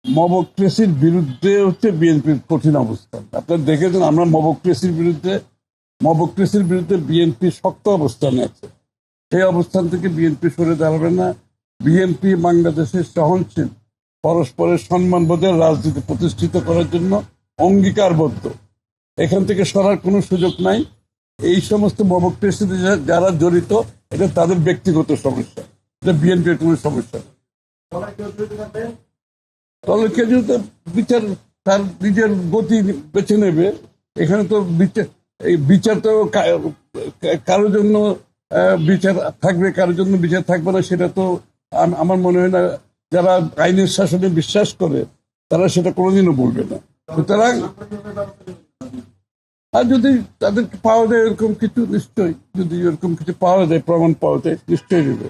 মবক্রেসির বিরুদ্ধে হচ্ছে বিএনপির কঠিন অবস্থান। আপনারা দেখেছেন, আমরা মবক্রেসির বিরুদ্ধে বিএনপি শক্ত অবস্থানে আছে। সেই অবস্থান থেকে বিএনপি সরে দাঁড়াবে না। বিএনপি বাংলাদেশের সহনশীল, পরস্পরের সম্মানবোধের রাজনীতি প্রতিষ্ঠিত করার জন্য অঙ্গীকারবদ্ধ। এখান থেকে সরার কোনো সুযোগ নাই। এই সমস্ত মবক্রেসিতে যারা জড়িত, এটা তাদের ব্যক্তিগত সমস্যা, এটা বিএনপির কোনো সমস্যা না। দলের কেউ যদি বিচার তার নিজের গতি বেছে নেবে। এখানে তো বিচার তো কারোর জন্য বিচার থাকবে, কারোর জন্য বিচার থাকবে না, সেটা তো আমার মনে হয় না। যারা আইনের শাসনে বিশ্বাস করে তারা সেটা কোনোদিনও বলবে না। সুতরাং আর যদি তাদেরকে পাওয়া যায় এরকম কিছু, নিশ্চয়ই যদি এরকম কিছু পাওয়া যায়, প্রমাণ পাওয়া যায়, নিশ্চয়ই দেবে।